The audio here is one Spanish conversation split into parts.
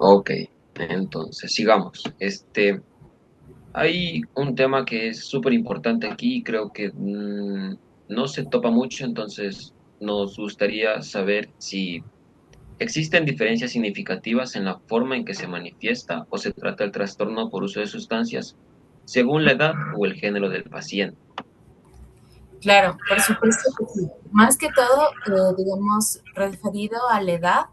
Ok, entonces sigamos. Hay un tema que es súper importante aquí y creo que no se topa mucho, entonces nos gustaría saber si existen diferencias significativas en la forma en que se manifiesta o se trata el trastorno por uso de sustancias según la edad o el género del paciente. Claro, por supuesto que sí. Más que todo, digamos, referido a la edad,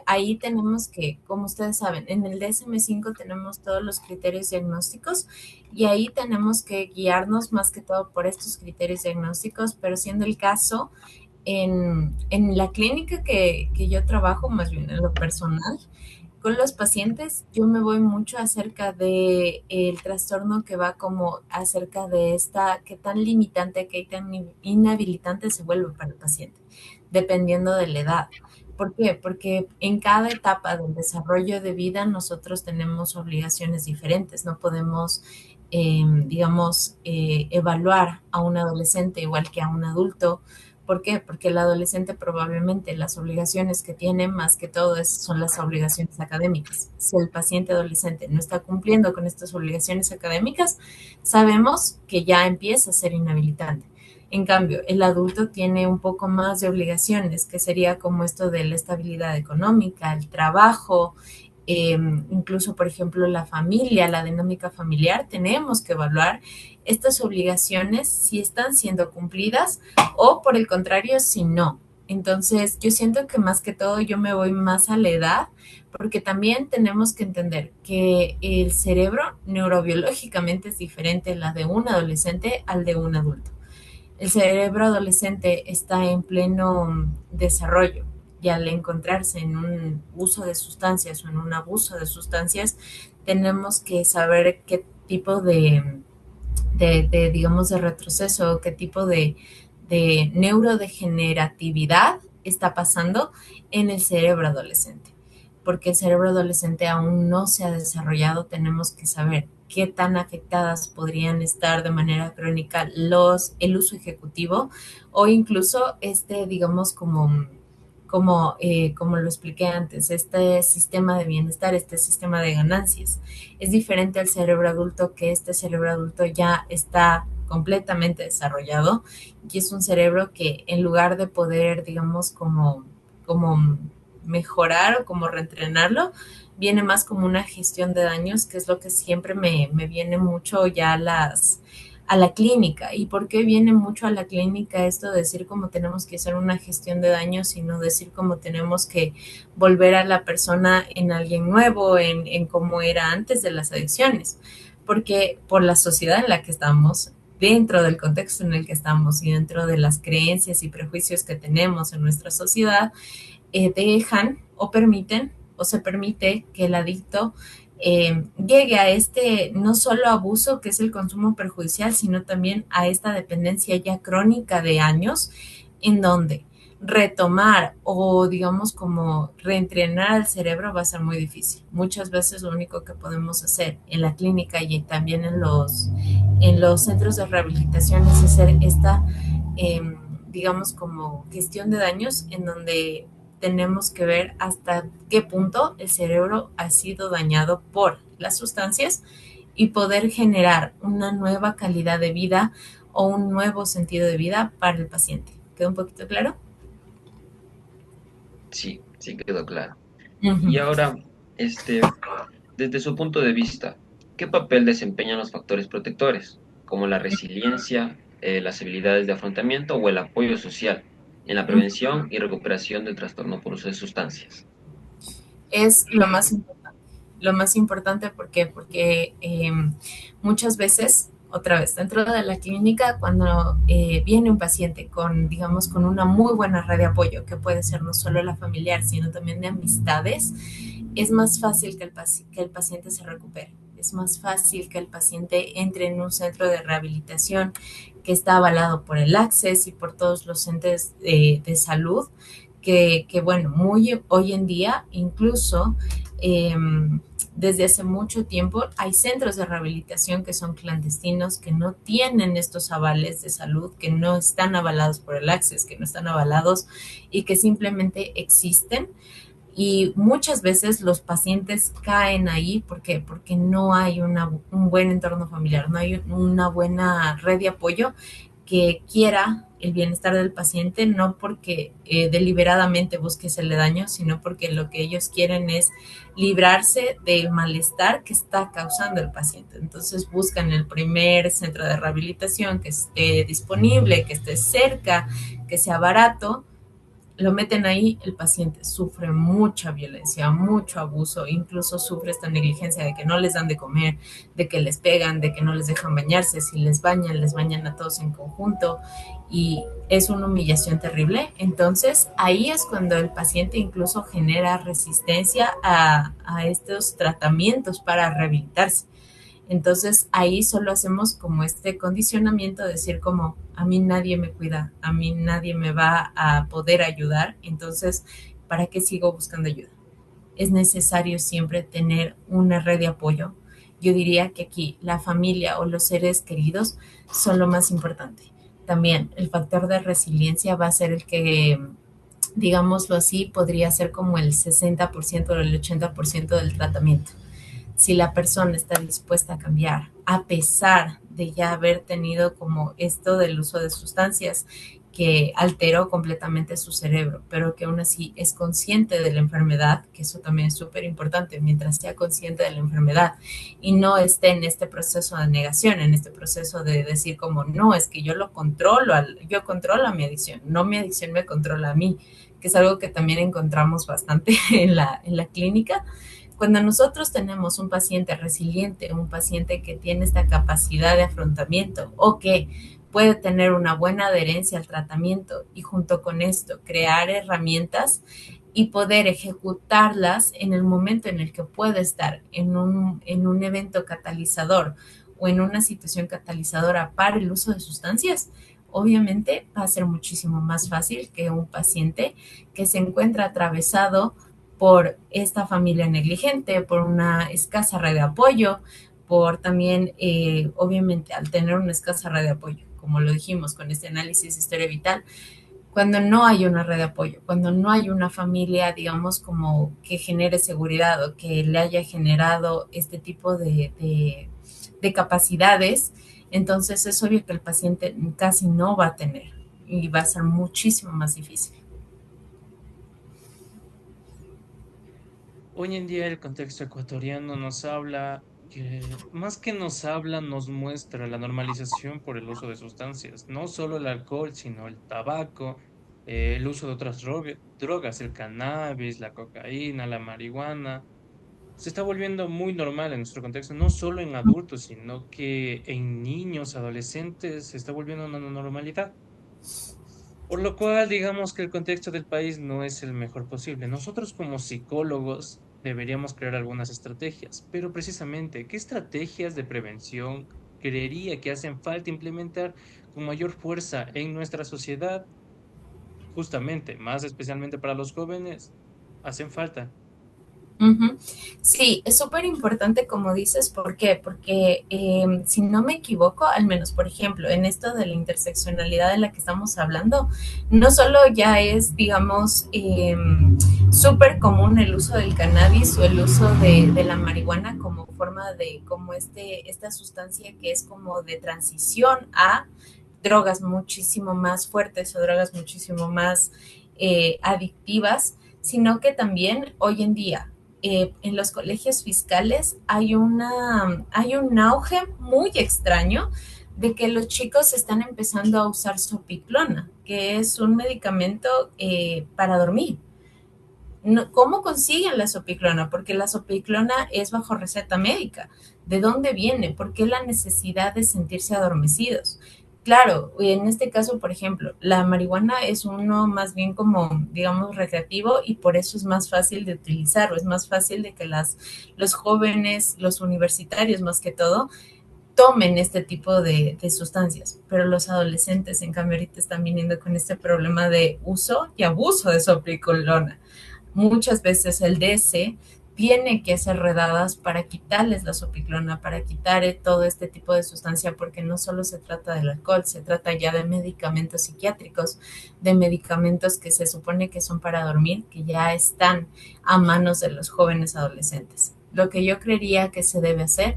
ahí tenemos que, como ustedes saben, en el DSM-5 tenemos todos los criterios diagnósticos y ahí tenemos que guiarnos más que todo por estos criterios diagnósticos, pero siendo el caso, en la clínica que yo trabajo, más bien en lo personal, con los pacientes, yo me voy mucho acerca de el trastorno que va como acerca de esta, qué tan limitante, qué tan inhabilitante se vuelve para el paciente, dependiendo de la edad. ¿Por qué? Porque en cada etapa del desarrollo de vida nosotros tenemos obligaciones diferentes. No podemos, digamos, evaluar a un adolescente igual que a un adulto. ¿Por qué? Porque el adolescente probablemente las obligaciones que tiene más que todo son las obligaciones académicas. Si el paciente adolescente no está cumpliendo con estas obligaciones académicas, sabemos que ya empieza a ser inhabilitante. En cambio, el adulto tiene un poco más de obligaciones, que sería como esto de la estabilidad económica, el trabajo, incluso, por ejemplo, la familia, la dinámica familiar. Tenemos que evaluar estas obligaciones si están siendo cumplidas o por el contrario, si no. Entonces, yo siento que más que todo yo me voy más a la edad, porque también tenemos que entender que el cerebro neurobiológicamente es diferente la de un adolescente al de un adulto. El cerebro adolescente está en pleno desarrollo y al encontrarse en un uso de sustancias o en un abuso de sustancias, tenemos que saber qué tipo digamos, de retroceso, qué tipo de neurodegeneratividad está pasando en el cerebro adolescente. Porque el cerebro adolescente aún no se ha desarrollado, tenemos que saber qué tan afectadas podrían estar de manera crónica el uso ejecutivo o incluso digamos, como lo expliqué antes, este sistema de bienestar, este sistema de ganancias. Es diferente al cerebro adulto, que este cerebro adulto ya está completamente desarrollado y es un cerebro que en lugar de poder, digamos, como mejorar o como reentrenarlo, viene más como una gestión de daños, que es lo que siempre me viene mucho ya a la clínica. ¿Y por qué viene mucho a la clínica esto de decir cómo tenemos que hacer una gestión de daños, sino decir cómo tenemos que volver a la persona en alguien nuevo, en cómo era antes de las adicciones? Porque por la sociedad en la que estamos, dentro del contexto en el que estamos y dentro de las creencias y prejuicios que tenemos en nuestra sociedad, dejan o permiten o se permite que el adicto llegue a este no solo abuso que es el consumo perjudicial, sino también a esta dependencia ya crónica de años, en donde retomar o digamos como reentrenar al cerebro va a ser muy difícil. Muchas veces lo único que podemos hacer en la clínica y también en los centros de rehabilitación es hacer esta, digamos, como gestión de daños en donde tenemos que ver hasta qué punto el cerebro ha sido dañado por las sustancias y poder generar una nueva calidad de vida o un nuevo sentido de vida para el paciente. ¿Quedó un poquito claro? Sí, sí quedó claro. Uh Y -huh. ahora, desde su punto de vista, ¿qué papel desempeñan los factores protectores, como la resiliencia, las habilidades de afrontamiento o el apoyo social en la prevención y recuperación del trastorno por uso de sustancias? Es lo más importante. Lo más importante, ¿por qué? Porque muchas veces, otra vez, dentro de la clínica, cuando viene un paciente con, digamos, con una muy buena red de apoyo, que puede ser no solo la familiar, sino también de amistades, es más fácil que el paciente se recupere. Es más fácil que el paciente entre en un centro de rehabilitación que está avalado por el Access y por todos los entes de salud, bueno, muy hoy en día, incluso eh, desde hace mucho tiempo, hay centros de rehabilitación que son clandestinos, que no tienen estos avales de salud, que no están avalados por el Access, que no están avalados y que simplemente existen Y muchas veces los pacientes caen ahí porque no hay un buen entorno familiar, no hay una buena red de apoyo que quiera el bienestar del paciente, no porque deliberadamente busque hacerle daño, sino porque lo que ellos quieren es librarse del malestar que está causando el paciente. Entonces buscan el primer centro de rehabilitación que esté disponible, que esté cerca, que sea barato, lo meten ahí, el paciente sufre mucha violencia, mucho abuso, incluso sufre esta negligencia de que no les dan de comer, de que les pegan, de que no les dejan bañarse, si les bañan a todos en conjunto y es una humillación terrible. Entonces ahí es cuando el paciente incluso genera resistencia a estos tratamientos para rehabilitarse. Entonces ahí solo hacemos como este condicionamiento de decir como a mí nadie me cuida, a mí nadie me va a poder ayudar, entonces ¿para qué sigo buscando ayuda? Es necesario siempre tener una red de apoyo. Yo diría que aquí la familia o los seres queridos son lo más importante. También el factor de resiliencia va a ser el que, digámoslo así, podría ser como el 60% o el 80% del tratamiento. Si la persona está dispuesta a cambiar, a pesar de ya haber tenido como esto del uso de sustancias que alteró completamente su cerebro, pero que aún así es consciente de la enfermedad, que eso también es súper importante, mientras sea consciente de la enfermedad y no esté en este proceso de negación, en este proceso de decir como, no, es que yo lo controlo, yo controlo a mi adicción, no mi adicción me controla a mí, que es algo que también encontramos bastante en la clínica. Cuando nosotros tenemos un paciente resiliente, un paciente que tiene esta capacidad de afrontamiento o que puede tener una buena adherencia al tratamiento y junto con esto crear herramientas y poder ejecutarlas en el momento en el que puede estar en un evento catalizador o en una situación catalizadora para el uso de sustancias, obviamente va a ser muchísimo más fácil que un paciente que se encuentra atravesado por esta familia negligente, por una escasa red de apoyo, por también, obviamente, al tener una escasa red de apoyo, como lo dijimos con este análisis de historia vital, cuando no hay una red de apoyo, cuando no hay una familia, digamos, como que genere seguridad o que le haya generado este tipo de capacidades, entonces es obvio que el paciente casi no va a tener y va a ser muchísimo más difícil. Hoy en día el contexto ecuatoriano nos habla, más que nos habla, nos muestra la normalización por el uso de sustancias, no solo el alcohol, sino el tabaco, el uso de otras drogas, el cannabis, la cocaína, la marihuana. Se está volviendo muy normal en nuestro contexto, no solo en adultos, sino que en niños, adolescentes, se está volviendo una normalidad. Por lo cual, digamos que el contexto del país no es el mejor posible. Nosotros como psicólogos deberíamos crear algunas estrategias, pero precisamente, ¿qué estrategias de prevención creería que hacen falta implementar con mayor fuerza en nuestra sociedad? Justamente, más especialmente para los jóvenes, hacen falta. Ujú. Sí, es súper importante como dices, ¿por qué? Porque si no me equivoco, al menos, por ejemplo, en esto de la interseccionalidad de la que estamos hablando, no solo ya es, digamos, súper común el uso del cannabis o el uso de la marihuana como forma de, como esta sustancia que es como de transición a drogas muchísimo más fuertes o drogas muchísimo más adictivas, sino que también hoy en día en los colegios fiscales hay un auge muy extraño de que los chicos están empezando a usar sopiclona, que es un medicamento para dormir. No, ¿cómo consiguen la sopiclona? Porque la sopiclona es bajo receta médica. ¿De dónde viene? ¿Por qué la necesidad de sentirse adormecidos? Claro, en este caso, por ejemplo, la marihuana es uno más bien como, digamos, recreativo y por eso es más fácil de utilizar o es más fácil de que los jóvenes, los universitarios más que todo, tomen este tipo de sustancias. Pero los adolescentes, en cambio, ahorita están viniendo con este problema de uso y abuso de soplicolona. Muchas veces el DC tiene que ser redadas para quitarles la sopiclona, para quitar todo este tipo de sustancia, porque no solo se trata del alcohol, se trata ya de medicamentos psiquiátricos, de medicamentos que se supone que son para dormir, que ya están a manos de los jóvenes adolescentes. Lo que yo creería que se debe hacer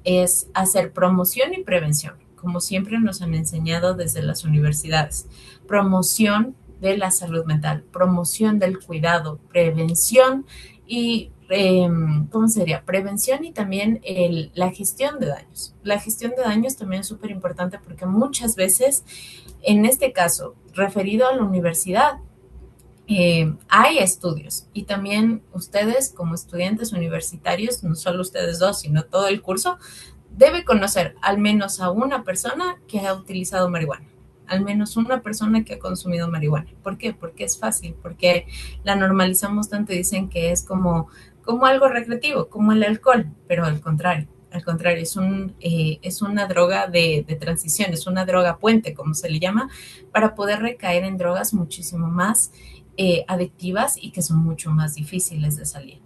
es hacer promoción y prevención, como siempre nos han enseñado desde las universidades. Promoción de la salud mental, promoción del cuidado, prevención y ¿cómo sería? Prevención y también la gestión de daños. La gestión de daños también es súper importante porque muchas veces, en este caso, referido a la universidad, hay estudios y también ustedes como estudiantes universitarios, no solo ustedes dos, sino todo el curso, debe conocer al menos a una persona que ha utilizado marihuana, al menos una persona que ha consumido marihuana. ¿Por qué? Porque es fácil, porque la normalizamos tanto y dicen que es como algo recreativo, como el alcohol, pero al contrario, es una droga de transición, es una droga puente, como se le llama, para poder recaer en drogas muchísimo más adictivas y que son mucho más difíciles de salir.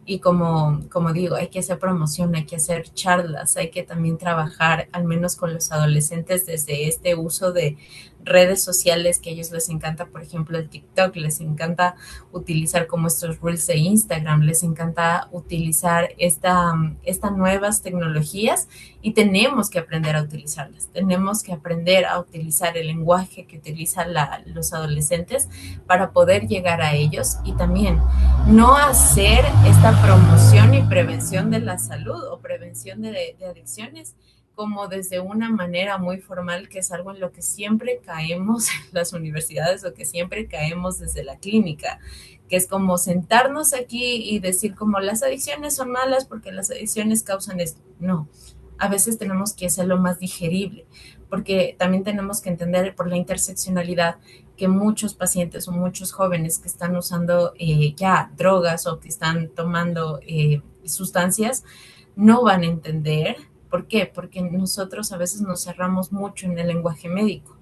Y como digo, hay que hacer promoción, hay que hacer charlas, hay que también trabajar al menos con los adolescentes desde este uso de redes sociales que a ellos les encanta, por ejemplo, el TikTok, les encanta utilizar como estos reels de Instagram, les encanta utilizar estas nuevas tecnologías y tenemos que aprender a utilizarlas, tenemos que aprender a utilizar el lenguaje que utilizan los adolescentes para poder llegar a ellos y también no hacer esta promoción y prevención de la salud o prevención de adicciones como desde una manera muy formal, que es algo en lo que siempre caemos en las universidades o que siempre caemos desde la clínica, que es como sentarnos aquí y decir como las adicciones son malas porque las adicciones causan esto. No, a veces tenemos que hacerlo más digerible, porque también tenemos que entender por la interseccionalidad que muchos pacientes o muchos jóvenes que están usando ya drogas o que están tomando sustancias no van a entender. ¿Por qué? Porque nosotros a veces nos cerramos mucho en el lenguaje médico.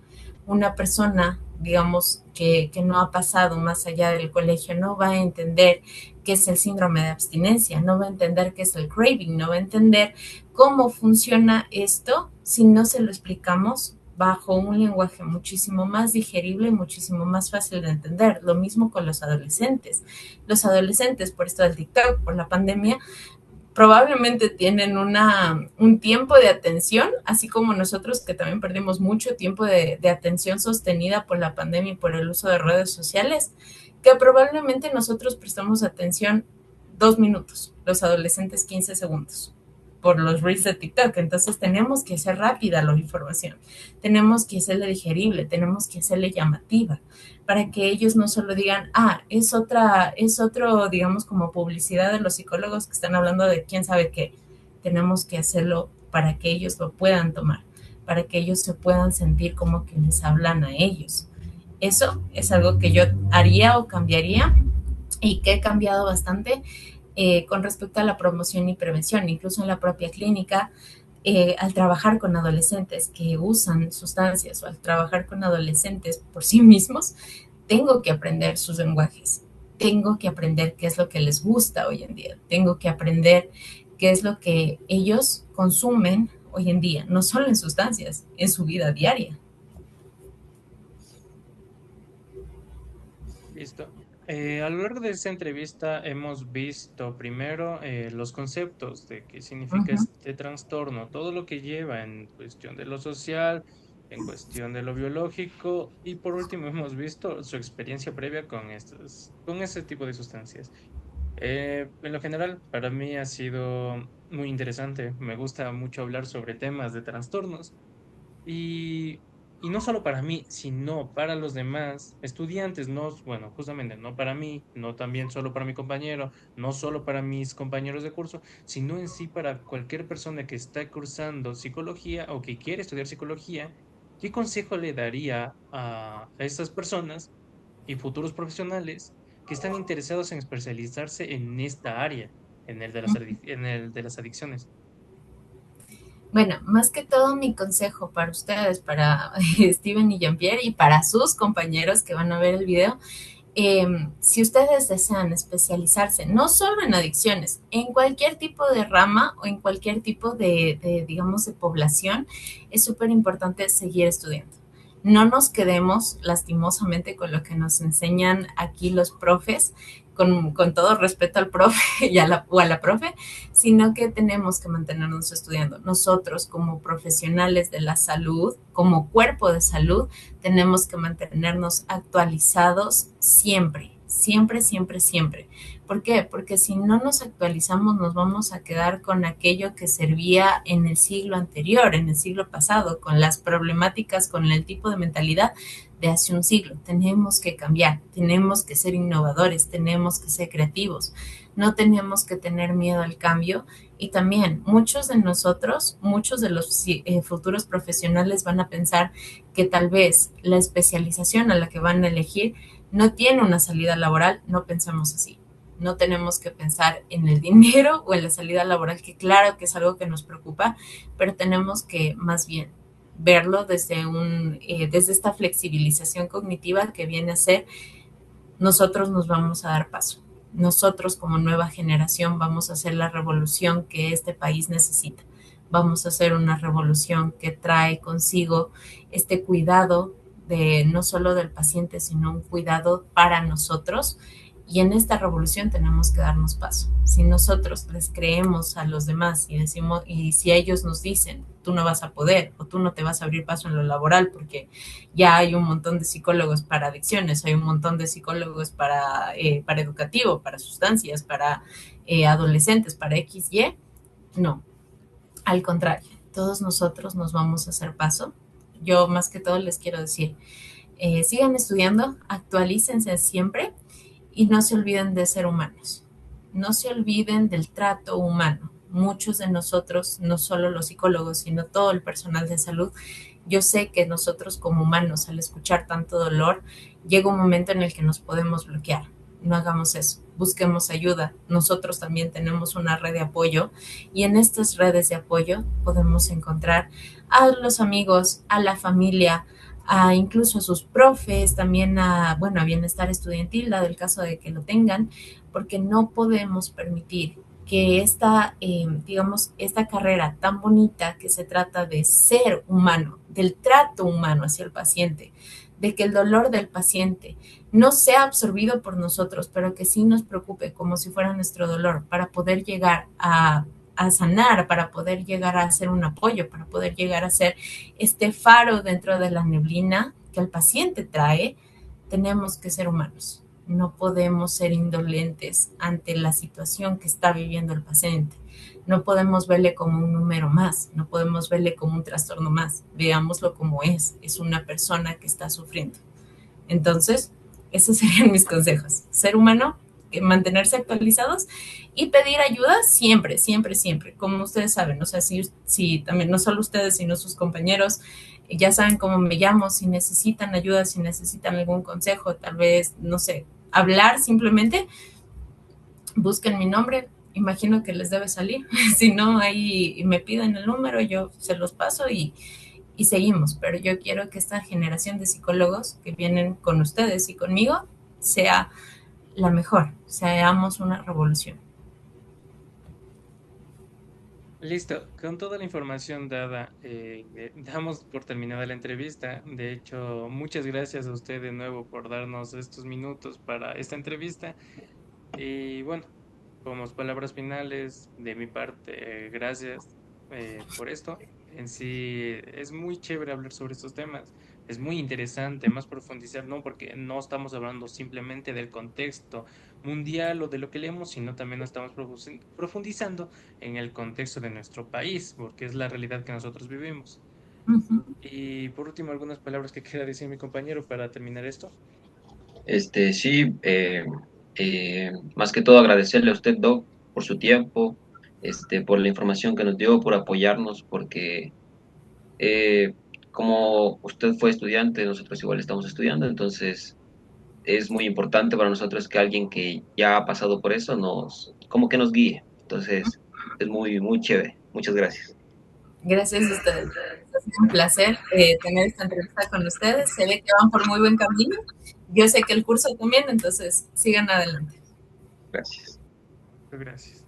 Una persona, digamos, que no ha pasado más allá del colegio, no va a entender qué es el síndrome de abstinencia, no va a entender qué es el craving, no va a entender cómo funciona esto si no se lo explicamos bajo un lenguaje muchísimo más digerible y muchísimo más fácil de entender. Lo mismo con los adolescentes. Los adolescentes, por esto del TikTok, por la pandemia, probablemente tienen un tiempo de atención, así como nosotros que también perdimos mucho tiempo de atención sostenida por la pandemia y por el uso de redes sociales, que probablemente nosotros prestamos atención 2 minutos, los adolescentes 15 segundos por los reels de TikTok. Entonces tenemos que hacer rápida la información, tenemos que hacerle digerible, tenemos que hacerle llamativa, para que ellos no solo digan, es otro, digamos, como publicidad de los psicólogos que están hablando de quién sabe qué. Tenemos que hacerlo para que ellos lo puedan tomar, para que ellos se puedan sentir como que les hablan a ellos. Eso es algo que yo haría o cambiaría y que he cambiado bastante con respecto a la promoción y prevención, incluso en la propia clínica. Al trabajar con adolescentes que usan sustancias o al trabajar con adolescentes por sí mismos, tengo que aprender sus lenguajes, tengo que aprender qué es lo que les gusta hoy en día, tengo que aprender qué es lo que ellos consumen hoy en día, no solo en sustancias, en su vida diaria. Listo. A lo largo de esta entrevista hemos visto primero los conceptos de qué significa Ujú. este trastorno, todo lo que lleva en cuestión de lo social, en cuestión de lo biológico y por último hemos visto su experiencia previa con este tipo de sustancias. En lo general, para mí ha sido muy interesante. Me gusta mucho hablar sobre temas de trastornos. Y, y no solo para mí, sino para los demás estudiantes, no, bueno, justamente no para mí, no también solo para mi compañero, no solo para mis compañeros de curso, sino en sí para cualquier persona que está cursando psicología o que quiere estudiar psicología. ¿Qué consejo le daría a estas personas y futuros profesionales que están interesados en especializarse en esta área, en el de las adicciones? Bueno, más que todo mi consejo para ustedes, para Steven y Jean-Pierre y para sus compañeros que van a ver el video, Si ustedes desean especializarse no solo en adicciones, en cualquier tipo de rama o en cualquier tipo digamos, de población, es súper importante seguir estudiando. No nos quedemos lastimosamente con lo que nos enseñan aquí los profes, con todo respeto al profe o a la profe, sino que tenemos que mantenernos estudiando. Nosotros como profesionales de la salud, como cuerpo de salud, tenemos que mantenernos actualizados siempre, siempre, siempre, siempre. ¿Por qué? Porque si no nos actualizamos nos vamos a quedar con aquello que servía en el siglo anterior, en el siglo pasado, con las problemáticas, con el tipo de mentalidad de hace un siglo. Tenemos que cambiar, tenemos que ser innovadores, tenemos que ser creativos, no tenemos que tener miedo al cambio. Y también muchos de nosotros, muchos de los futuros profesionales van a pensar que tal vez la especialización a la que van a elegir no tiene una salida laboral. No pensamos así. No tenemos que pensar en el dinero o en la salida laboral, que claro que es algo que nos preocupa, pero tenemos que más bien verlo desde esta flexibilización cognitiva que viene a ser: nosotros nos vamos a dar paso. Nosotros como nueva generación vamos a hacer la revolución que este país necesita. Vamos a hacer una revolución que trae consigo este cuidado de no solo del paciente, sino un cuidado para nosotros. Y en esta revolución tenemos que darnos paso. Si nosotros les creemos a los demás y decimos, y si ellos nos dicen, tú no vas a poder o tú no te vas a abrir paso en lo laboral porque ya hay un montón de psicólogos para adicciones, hay un montón de psicólogos para educativo, para sustancias, para adolescentes, para XY, no, al contrario, todos nosotros nos vamos a hacer paso. Yo más que todo les quiero decir, sigan estudiando, actualícense siempre y no se olviden de ser humanos. No se olviden del trato humano. Muchos de nosotros, no solo los psicólogos, sino todo el personal de salud, yo sé que nosotros como humanos, al escuchar tanto dolor, llega un momento en el que nos podemos bloquear. No hagamos eso, busquemos ayuda. Nosotros también tenemos una red de apoyo y en estas redes de apoyo podemos encontrar a los amigos, a la familia, a incluso a sus profes, también a bienestar estudiantil, dado el caso de que lo tengan, porque no podemos permitir que digamos, esta carrera tan bonita que se trata de ser humano, del trato humano hacia el paciente, de que el dolor del paciente no sea absorbido por nosotros, pero que sí nos preocupe como si fuera nuestro dolor para poder llegar a sanar, para poder llegar a ser un apoyo, para poder llegar a ser este faro dentro de la neblina que el paciente trae. Tenemos que ser humanos. No podemos ser indolentes ante la situación que está viviendo el paciente. No podemos verle como un número más, no podemos verle como un trastorno más. Veámoslo como es una persona que está sufriendo. Entonces, esos serían mis consejos. Ser humano, mantenerse actualizados y pedir ayuda siempre, siempre, siempre. Como ustedes saben, o sea, si también no solo ustedes, sino sus compañeros, ya saben cómo me llamo, si necesitan ayuda, si necesitan algún consejo, tal vez, no sé, hablar simplemente, busquen mi nombre, imagino que les debe salir. Si no, ahí me piden el número, yo se los paso y seguimos. Pero yo quiero que esta generación de psicólogos que vienen con ustedes y conmigo sea la mejor, seamos una revolución. Listo, con toda la información dada, damos por terminada la entrevista. De hecho, muchas gracias a usted de nuevo por darnos estos minutos para esta entrevista. Y bueno, como palabras finales de mi parte, gracias por esto. En sí es muy chévere hablar sobre estos temas, es muy interesante más profundizar, no porque no estamos hablando simplemente del contexto mundial o de lo que leemos, sino también estamos profundizando en el contexto de nuestro país, porque es la realidad que nosotros vivimos. Uh -huh. Y por último, algunas palabras que quiera decir mi compañero para terminar esto. Sí, más que todo agradecerle a usted, Doc, por su tiempo, por la información que nos dio, por apoyarnos, porque eh, como usted fue estudiante, nosotros igual estamos estudiando, entonces es muy importante para nosotros que alguien que ya ha pasado por eso como que nos guíe. Entonces, es muy, muy chévere. Muchas gracias. Gracias a ustedes. Ha sido un placer tener esta entrevista con ustedes. Se ve que van por muy buen camino yo sé que el curso también, entonces sigan adelante. Gracias. Gracias.